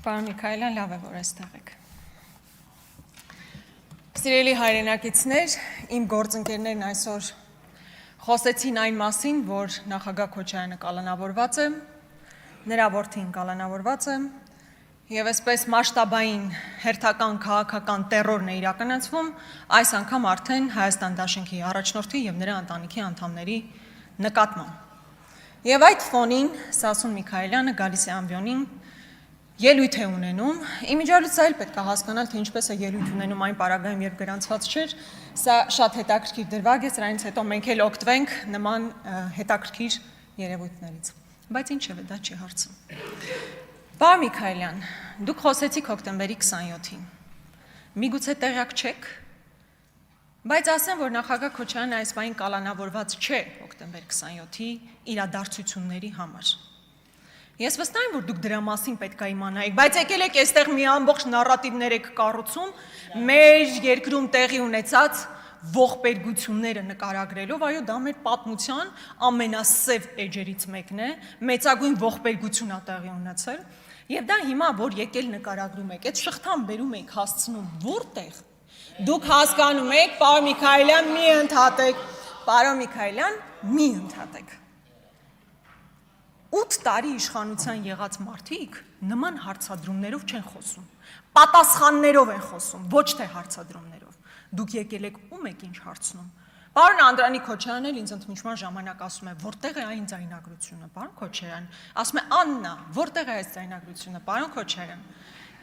Պարոն Միքայելյան, լավ է, որ այստեղ եք։ Սիրելի հայրենակիցներ, իմ գործընկերներն այսօր խոսեցին այն մասին, որ նախագահ Քոչարյանը կալանավորված է, նրա որդին կալանավորված է, եւ այսպես մասշտաբային հերթական քաղաքական տերորն է իրականացվում, այս անգամ արդեն Հայաստան Դաշնքի առաջնորդի եւ նրա ընտանիքի անդամների նկատմամբ։ Եվ այդ ֆոնին Սասուն Միքայելյանը գալիս է ամբիոնին ելույթ է ունենում, իմիջիալից այլ պետք է հասկանալ, թե ինչպես է ելույթ ունենում այն պարագայում, երբ գրանցված չէր, սա շատ հետաքրքիր դրվագ է, սրանից հետո մենք էլ օգտվենք նման հետաքրքիր երևույթներից, բայց ինչևէ դա չի հարցը։ Պարոն Միքայելյան, դուք խոսեցիք հոկտեմբերի 27-ին, միգուցե տեղյակ չեք, բայց ասեմ, որ նախագահ Քոչարյանը այս բանին կալանավորված չէ հոկտեմբեր 27-ի իրադարձությունների համար։ Ես վստահ եմ, որ դուք դրա մասին պետք է իմանայիք, բայց եկել եք այստեղ մի ամբողջ նարատիվներ եք կառուցում մեր երկրում տեղի ունեցած ողբերգությունները նկարագրելով, այո, դա մեր պատմության ամենասև էջերից մեկն է, մեծագույն ողբերգություն է տեղի ունեցել, եւ դա հիմա որ եկել նկարագրում եք, այդ շղթան բերում եք հասցնում որտեղ։ Դուք հասկանում եք, պարոն Միքայելյան, մի ընդհատեք, պարոն Միքայելյան, մի ընդհատեք։ 8 տարի իշխանության եղած մարդիկ նման հարցադրումներով չեն խոսում, պատասխաններով են խոսում, ոչ թե հարցադրումներով։ Դուք եկել եք ում եք ինչ հարցնում։ Պարոն Անդրանիկ Քոչարյանն էլ ինձ ընդմիջման ժամանակ ասում է, որտեղ է այն ձայնագրությունը, պարոն Քոչարյան, ասում է Աննա, որտեղ է այս ձայնագրությունը, պարոն Քոչարյան։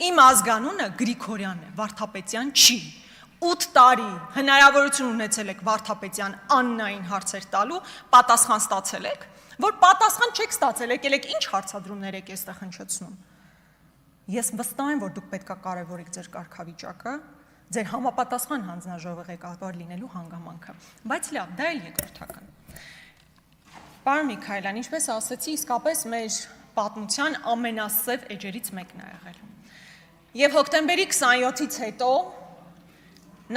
Իմ ազգանունը Գրիգորյան է, Վարդապետյան չի։ 8 տարի հնարավորություն ունեցել եք Վարդապետյան Աննային հարցեր տալու, պատասխան ստացել եք։ Որ պատասխան չեք ստացել, եկել եք ինչ հարցադրումներ եք այստեղ հնչեցնում։ Ես վստահ եմ, որ դուք պետք է կարևորեք ձեր կարգավիճակը, ձեր համապատասխան հանձնաժողովի ղեկավար լինելու հանգամանքը, բայց լավ, դա էլ երկրորդական։ Պարոն Միքայելյան, ինչպես ասեցի, իսկապես մեր պատմության ամենասև էջերից մեկն է եղել։ Եվ հոկտեմբերի 27-ից հետո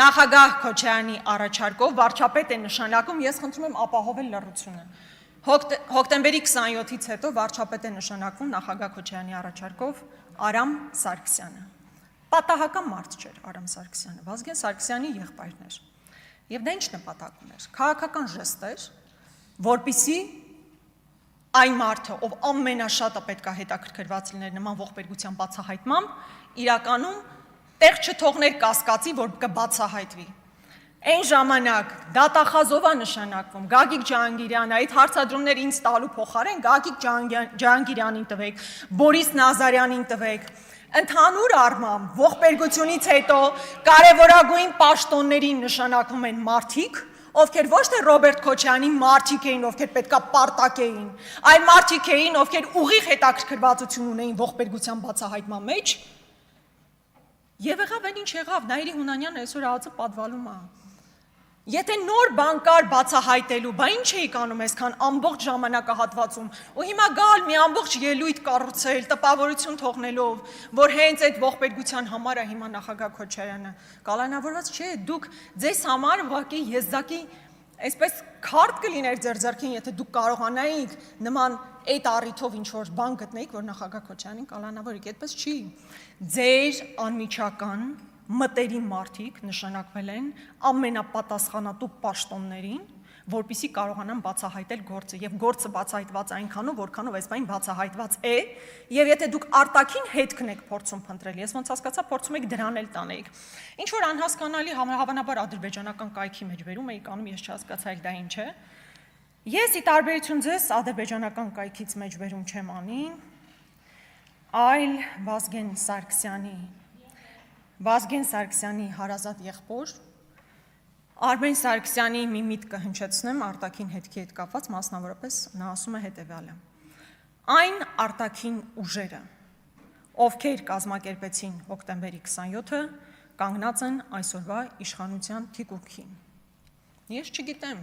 նախագահ Քոչարյանի առաջարկով վարչապետ է նշանակում, ես խնդրում եմ ապահովել լռությունը։ Հոկտեմբերի 27-ից հետո վարչապետ է նշանակվում նախագահ Քոչարյանի առաջարկով Արամ Սարգսյանը։ Պատահական մարդ չէր Արամ Սարգսյանը, Վազգեն Սարգսյանի եղբայրն էր։ Եվ դա ինչ նպատակ ուներ։ Քաղաքական ժեստ էր, որպեսզի այն մարդը, ով ամենաշատը պետք է հետաքրքրված լիներ նման ողբերգության բացահայտմամբ, իրականում տեղ չթողներ կասկածի, որ կբացահայտվի։ Այն ժամանակ դատախազով է նշանակվում, Գագիկ Ջահանգիրյանը, այդ հարցադրումները ինձ տալու փոխարեն Գագիկ Ջահանգիրյանին տվեք, Բորիս Նազարյանին տվեք։ Ընդհանուր առմամբ ողբերգությունից հետո կարևորագույն պաշտոններին նշանակվում են մարդիկ, ովքեր ոչ թե Ռոբերտ Քոչարյանի մարդիկ էին, ովքեր պետքա պարտակ էին, այլ մարդիկ էին, ովքեր ուղիղ հետաքրքրվածություն ունեին ողբերգության բացահայտման մեջ։ Եվ եղավ այն ինչ եղավ, Նայիրի Հունանյանը այսօր ԱԱԾ պատվալում է։ Եթե նոր բան կար բացահայտելու, բա ինչ էիք անում այսքան ամբողջ ժամանակահատվածում, ու հիմա գալ մի ամբողջ ելույթ կառուցել, տպավորություն թողնելով, որ հենց այդ ողբերգության համար է հիմա նախագահ Քոչարյանը կալանավորված չէ, դուք ձեզ համար ուղղակի եզակի այսպես քարտ կլիներ ձեր ձեռքին, եթե դուք կարողանայիք նման այդ առիթով ինչ-որ բան գտնեիք, որ նախագահ Քոչարյանին կալանավորեք, այդպես չի։ Ձեր անմիջական մտերիմ մարդիկ նշանակվել են ամենապատասխանատու պաշտոններին, որպեսզի կարողանան բացահայտել գործը, եւ գործը բացահայտված այնքանով, որքանով այս բան բացահայտված է, եւ եթե դուք արտաքին հետքն եք փորձում փնտրել, ես ոնց հասկացա, փորձում եք դրան էլ տանեիք։ Ինչ որ անհասկանալի հավանաբար ադրբեջանական կայքի մեջ վերում էիք անում, ես չհասկացա էլ դա ինչ է։ Ես ի տարբերություն ձեզ ադրբեջանական կայքից մեջ վերում չեմ անի, այլ Վազգեն Սարգսյանի հարազատ եղբոր Արմեն Սարգսյանի մի միտքը հնչեցնեմ արտաքին հետքի հետ կապված, մասնավորապես նա ասում է հետևյալը. այն արտաքին ուժերը, ովքեր կազմակերպեցին հոկտեմբերի 27-ը, կանգնած են այսօրվա իշխանության թիկունքին։ Ես չգիտեմ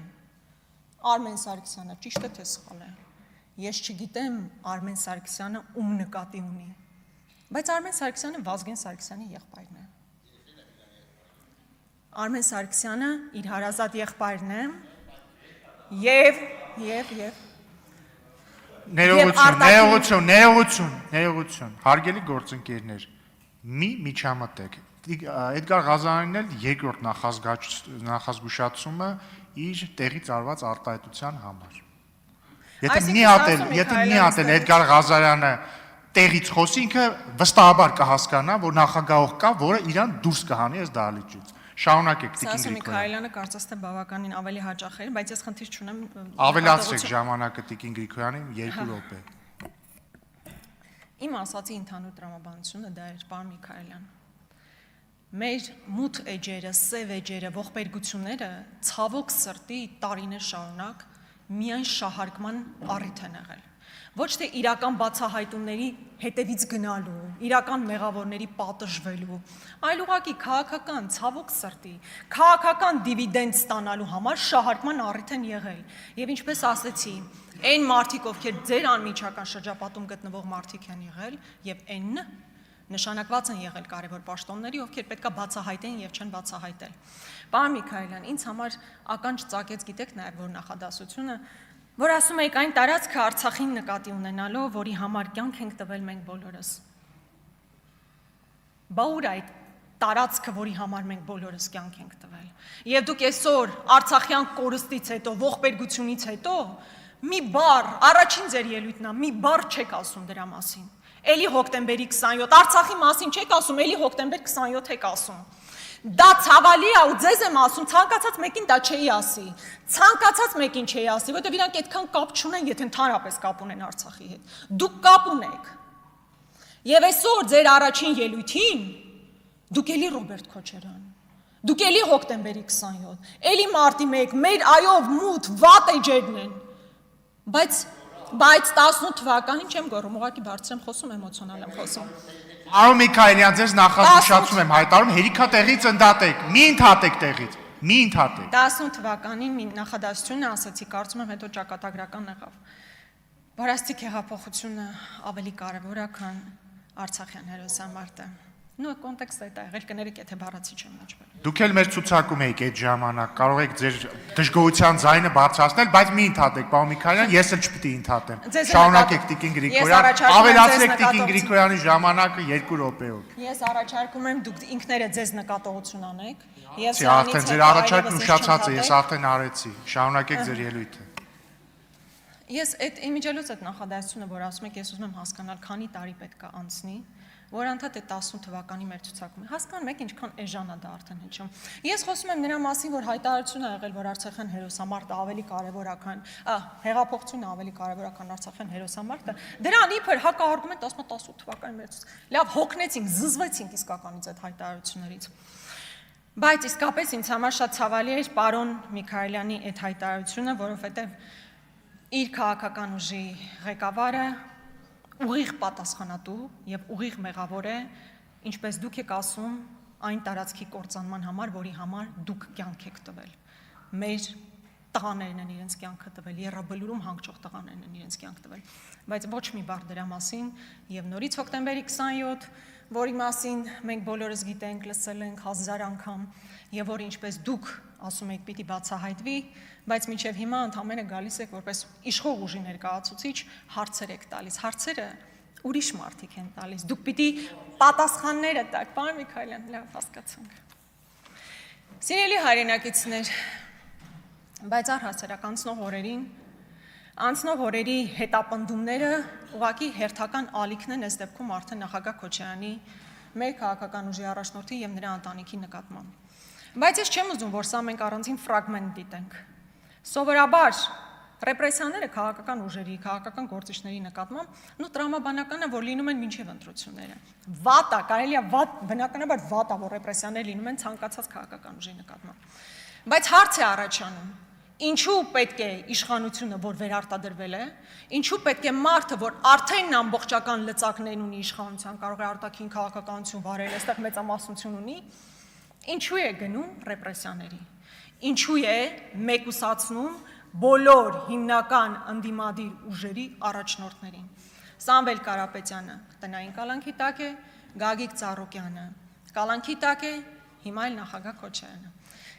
Արմեն Սարգսյանը ճիշտ է թե սխալ է։ Ես չգիտեմ Արմեն Սարգսյանը ում նկատի ունի, բայց Արմեն Սարգսյանը Վազգեն Սարգսյանի եղբայրն է։ Արմեն Սարգսյանը իր հարազատ եղբայրն է եւ Ներողություն, հարգելի գործընկերներ, մի միջամտեք։ Էդգար Ղազարյանն էլ երկրորդ նախազգուշացումը իր տեղից արված արտահայտության համար։ Եթե մի հատ էլ Էդգար Ղազարյանը տեղից խոսի, ինքը վստահաբար կհասկանա, որ նախագահող կա, որը իրան դուրս կհանի այս դահլիճից։ Շարունակեք Տիկին Սասո Միքայելյանը կարծես թե բավականին ավելի հաճախ էր, բայց ես խնդիր չունեմ։ Ավելացրեք ժամանակը Տիկին Գրիգորյանին 2 րոպե։ Իմ ասացի ընդհանուր տրամաբանությունը դա էր, պարոն Միքայելյան։ Մեր մութ էջերը, սև էջերը, ողբերգությունները ցավոք սրտի տարիներ շարունակ միայն շահարկման առիթ են եղել։ Ոչ թե իրական բացահայտումների հետևից գնալու, իրական մեղավորների պատժվելու, այլ ուղղակի քաղաքական ցավոք սրտի, քաղաքական դիվիդենդ ստանալու համար շահարկման առիթ են եղել։ Եվ ինչպես ասեցի, այն մարդիկ, ովքեր ձեր անմիջական շրջապատում գտնվող մարդիկ են եղել, եւ այն նշանակված են եղել կարևոր պաշտոնների, ովքեր պետքա բացահայտեն եւ չեն բացահայտել։ Պարոն Միքայելյան, ինձ համար ականջ ծակեց, գիտեք նաեւ որ նախադասությունը, որ ասում եք այն տարածքը Արցախին նկատի ունենալով, որի համար կյանք ենք տվել մենք բոլորս։ Բա ուր այդ տարածքը, որի համար մենք բոլորս կյանք ենք տվել։ Եվ դուք այսօր Արցախյան կորստից հետո, ողբերգությունից հետո մի բառ, առաջին ձեր ելույթն է, մի բառ չեք ասում դրա մասին։ Էլի հոկտեմբերի 27, Արցախի մասին չեք ասում, էլի հոկտեմբեր 27 եք ասում։ Դա ցավալի է ու ձեզ եմ ասում, ցանկացած մեկին դա չէի ասի։ Ցանկացած մեկին չէի ասի, որովհետև իրանք այդքան կապ չունեն, եթե ընդհանրապես կապ ունեն Արցախի հետ։ Դուք կապ ունեք։ Եվ այսօր ձեր առաջին ելույթին դուք էլի Ռոբերտ Քոչարյան, դուք էլի հոկտեմբերի 27, էլի մարտի 1, մեր այով մութ վատ էջերն են։ Բայց 18 թվականին չեմ գոռում, ուղղակի բարձր եմ խոսում, էմոցիոնալ եմ խոսում։ Պարոն Միքայելյան, ձեզ նախազգուշացում եմ հայտարարում, հերիքա տեղից ընդհատեք, մի ընդհատեք տեղից, մի ընդհատեք։ 18 թվականին մի նախադասություն ասացի, կարծում եմ հետո ճակատագրական եղավ։ Բարաստիկ հեղափոխությունը ավելի կարևոր է, քան Արցախյան հերոսամարտը։ Նույն կոնտեքստը դա եղել կներեք, եթե բառացի չեմ նշվել։ Դուք էլ մեր ցուցակում եք այդ ժամանակ, կարող եք ձեր դժգոհության ձայնը բարձրացնել, բայց մի ընդհատեք, պարոն Միքայելյան, ես էլ չպիտի ընդհատեմ։ Շարունակեք Տիկին Գրիգորյան, ավելացրեք Տիկին Գրիգորյանի ժամանակը 2 րոպեով։ Ես առաջարկում եմ դուք ինքներդ ձեզ նկատողություն անեք։ Ես արդեն ձեր առաջարկն ուշացած է, ես արդեն արեցի։ Շարունակեք ձեր ելույթը։ Ես այդ իմիջիալոց այդ նախադասությունը, որ ասում եք, ես ուզում եմ հասկանալ, քանի տարի պետք է անցնի, որ անդադ է 18 թվականի մեր ցուցակում է։ Հասկանում եք ինչքան էժան է դա արդեն հեչում։ Ես խոսում եմ նրա մասին, որ հայտարարություն է եղել, որ Արցախյան հերոսամարտը ավելի կարևոր է, քան հեղափոխությունը ավելի կարևոր է, քան Արցախյան հերոսամարտը։ Դրան իբր հակաարգումենտ ասում է 18 թվականի մեր ցուցակ։ Լավ, հոգնեցինք, զզվեցինք իսկականից այդ հայտարարություններից։ Բայց իսկապես ինձ համար շատ ցավալի էր պարոն Միքայելյանի այդ հայտարարությունը, որովհետև իր քաղաքական ուժի ղեկավարը ուղիղ պատասխանատու եւ ուղիղ մեղավոր է, ինչպես դուք եք ասում, այն տարածքի կործանման համար, որի համար դուք կյանք եք տվել։ Մեր տղաներն են իրենց կյանքը տվել, Եռաբլուրում հանգչող տղաներն են իրենց կյանք տվել։ Բայց ոչ մի բառ դրա մասին եւ նորից հոկտեմբերի 27, որի մասին մենք բոլորս գիտենք, լսել ենք 1000 անգամ եւ որ ինչպես դուք ասում եք պիտի բացահայտվի, բայց մինչև հիմա ընդամենը գալիս եք որպես իշխող ուժի ներկայացուցիչ հարցեր եք տալիս։ Հարցերը ուրիշ մարդիկ են տալիս։ Դուք պիտի պատասխանները տաք, պարոն Միքայելյան, լավ հասկացանք։ Սիրելի հայրենակիցներ, բայց առհասարակ անցնող օրերի հետապնդումները ուղղակի հերթական ալիքն են այս դեպքում արդեն նախագահ Քոչարյանի, մեր քաղաքական ուժի առաջնորդի եւ նրա ընտանիքի նկատմամբ։ Բայց ես չեմ ուզում, որ սա մենք առանձին ֆրագմենտ դիտենք։ Սովորաբար ռեպրեսիաները քաղաքական ուժերի, քաղաքական գործիչների նկատմամբ տրամաբանական է, որ լինում են մինչև ընտրությունները։ Վատ է, կարելի է բնականաբար վատ է, որ ռեպրեսիաներ լինում են ցանկացած քաղաքական ուժի նկատմամբ։ Բայց հարց է առաջանում. ինչու պետք է իշխանությունը, որ վերարտադրվել է, ինչու պետք է մարդը, որ արդեն ամբողջական լծակներն ունի իշխանության, կարող է արտաքին քաղաքականություն վարել, այստեղ մեծամասնություն ունի, ինչու է գնում ռեպրեսիաների, ինչու է մեկուսացնում բոլոր հիմնական ընդդիմադիր ուժերի առաջնորդներին։ Սամվել Կարապետյանը տնային կալանքի տակ է, Գագիկ Ծառուկյանը կալանքի տակ է, հիմա էլ նախագահ Քոչարյանը։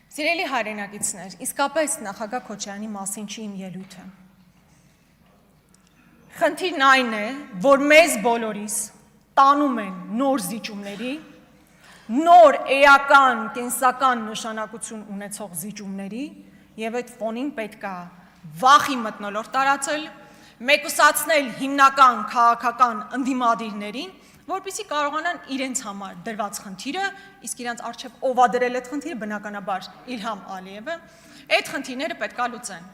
Սիրելի հայրենակիցներ, իսկապես նախագահ Քոչարյանի մասին չի իմ ելույթը։ Խնդիրն այն է, որ մեզ բոլորիս տանում են նոր զիջումների, նոր էական, կենսական նշանակություն ունեցող զիջումների, եւ այդ ֆոնին պետք է վախի մթնոլորտ տարածել, մեկուսացնել հիմնական քաղաքական ընդդիմադիրներին, որպեսզի կարողանան իրենց համար դրված խնդիրը, իսկ իրենց արժև ով է դրել այդ խնդիրը, բնականաբար Իլհամ Ալիևը, այդ խնդիրները պետք է լուծեն։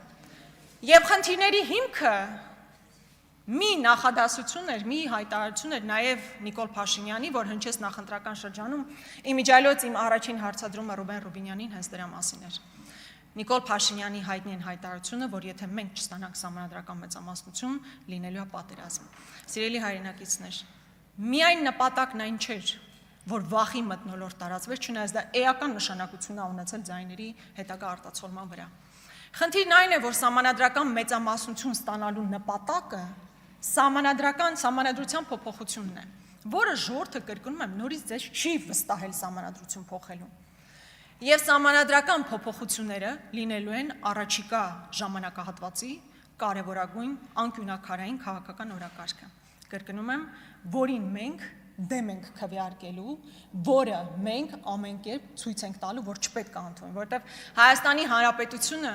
Եվ խնդիրների հիմքը մի նախադասություն էր, մի հայտարարություն էր նաև Նիկոլ Փաշինյանի, որ հնչեց նախընտրական շրջանում, իմիջիայլոց իմ առաջին հարցադրումը Ռուբեն Ռուբինյանին հենց դրա մասին էր։ Նիկոլ Փաշինյանի հայտնի են հայտարարությունը, որ եթե մենք չստանանք սահմանադրական մեծամասնություն, լինելու է պատերազմ։ Սիրելի հայրենակիցներ, միայն նպատակն այն չէր, որ վախի մթնոլորտ տարածվեր, չնայած դա էական նշանակություն է ունեցել ձայների հետագա արտացոլման վրա։ Խնդիրն այն է, որ սահմանադրական մեծամասնություն ստանալու նպատակը սահմանադրության փոփոխությունն է, որը ժողովուրդը կրկնում եմ նորից ձեզ չի վստահել սահմանադրություն փոխելու։ Եվ սահմանադրական փոփոխությունները լինելու են առաջիկա ժամանակահատվածի կարևորագույն անկյունաքարային քաղաքական օրակարգը։ Կրկնում եմ, որին մենք դեմ ենք քվեարկելու, որը մենք ամեն կերպ ցույց ենք տալու, որ չպետք է ընդունենք, որովհետև Հայաստանի Հանրապետությունը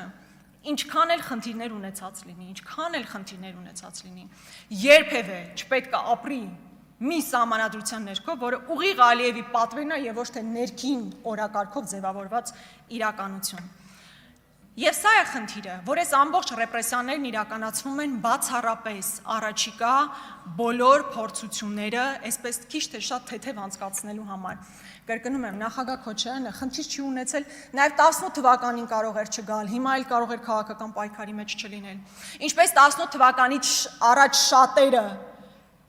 ինչքան էլ խնդիրներ ունեցած լինի, երբևէ չպետք է ապրի մի սահմանադրության ներքո, որը ուղիղ Ալիևի պատվերն է եւ ոչ թե ներքին օրակարգով ձևավորված իրականություն։ Եվ սա է խնդիրը, որ այս ամբողջ ռեպրեսիաներն իրականացվում են բացառապես առաջիկա բոլոր փորձությունները, այսպես քիչ թե շատ թեթև անցկացնելու համար։ Կրկնում եմ, նախագահ Քոչարյանը խնդիր չի ունեցել, նաև 18 թվականին կարող էր չգալ, հիմա էլ կարող էր քաղաքական պայքարի մեջ չլինել։ Ինչպես 18 թվականից առաջ շատերը,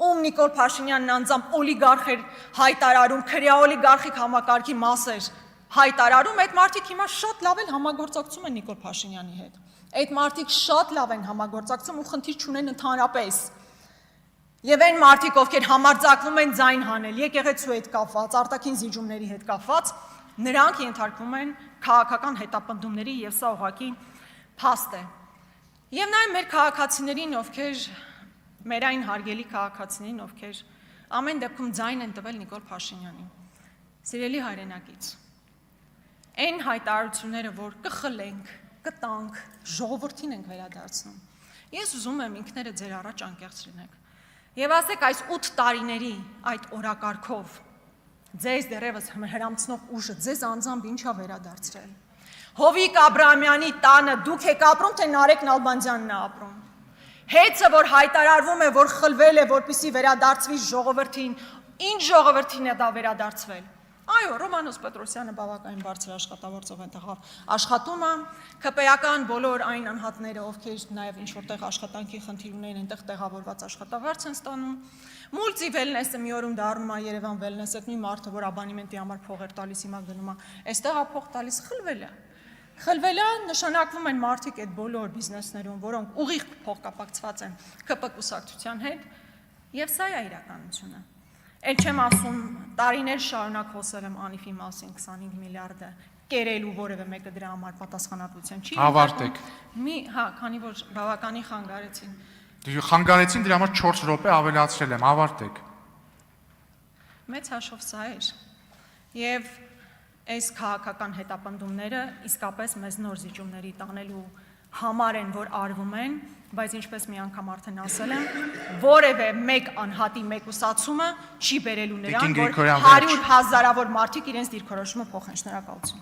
ում Նիկոլ Փաշինյանն անձամբ օլիգարխ էր հայտարարում, քրեաօլիգարխիկ համակարգի մասեր հայտարարում, այդ մարդիկ հիմա շատ լավ էլ համագործակցում են Նիկոլ Փաշինյանի հետ։ Այդ մարդիկ շատ լավ են համագործակցում ու խնդիր չունեն ընդհանրապես։ Եվ այն մարդիկ, ովքեր համարձակվում են ձայն հանել եկեղեցու հետ կապված, արտաքին զիջումների հետ կապված, նրանք ենթարկվում են քաղաքական հետապնդումների եւ սա ուղղակի փաստ է։ Եվ նաեւ մեր քաղաքացիներին, ովքեր մեր այն հարգելի քաղաքացիներին, ովքեր ամեն դեպքում ձայն են տվել Նիկոլ Փաշինյանին։ Սիրելի հայրենակից, այն հայտարարությունները, որ կխլենք, կտանք, ժողովրդին ենք վերադարձնում։ Ես ուզում եմ ինքները ձեր առաջ անկեղծ լինեք։ Եվ ասեք այս 8 տարիների այդ օրակարգով ձեզ դեռևս հրամցնող ուժը ձեզ անձամբ ինչա վերադարձրել։ Հովիկ Աբրահամյանի տանը դուք եք ապրում, թե Նարեկ Նալբանդյանն է ապրում։ Հեծը, որ հայտարարվում է, որ խլվել է, որպեսզի վերադարձվի ժողովրդին, ինչ ժողովրդին է դա վերադարձվել։ Այո, Ռոմանոս Պետրոսյանը բավականին բարձր աշխատավորցով են տեղավ աշխատում է, ԿՊ-ական բոլոր այն անհատները, ովքեր նաև ինչ-որտեղ աշխատանքի խնդիր ունեն, այնտեղ տեղավորված աշխատավարձ են ստանում։ Մուլտի վելնեսը մի օրում դառնում է Երևան վելնես, այդ մի մարդը, որ աբանիմենտի համար փող էր տալիս, հիմա գնում է, այստեղ է փող տալիս, խլվել է։ Խլվել է, նշանակվում են մարդիկ այդ բոլոր բիզնեսներում, որոնք ուղիղ փոխկապակցված են ԿՊ կուսակցության հետ, եւ սա է իրականությունը։ Էլ չեմ ասում, տարիներ շարունակ խոսել եմ Անիֆի մասին 25 միլիարդը կերելու որևէ մեկը դրա համար պատասխանատվության չի։ Ավարտեք։ Քանի որ բավականին խանգարեցին։ Խանգարեցին, դրա համար 4 րոպե ավելացրել եմ, ավարտեք։ Մեծ հաշվով սա էր։ Եվ այս քաղաքական հետապնդումները իսկապես մեզ նոր զիջումների տանելու համար են, որ արվում են, բայց ինչպես մի անգամ արդեն ասել եմ, որևէ մեկ անհատի մեկուսացումը չի բերելու նրան, որ 100 հազարավոր մարդիկ իրենց դիրքորոշումը փոխեն։ Շնորհակալություն։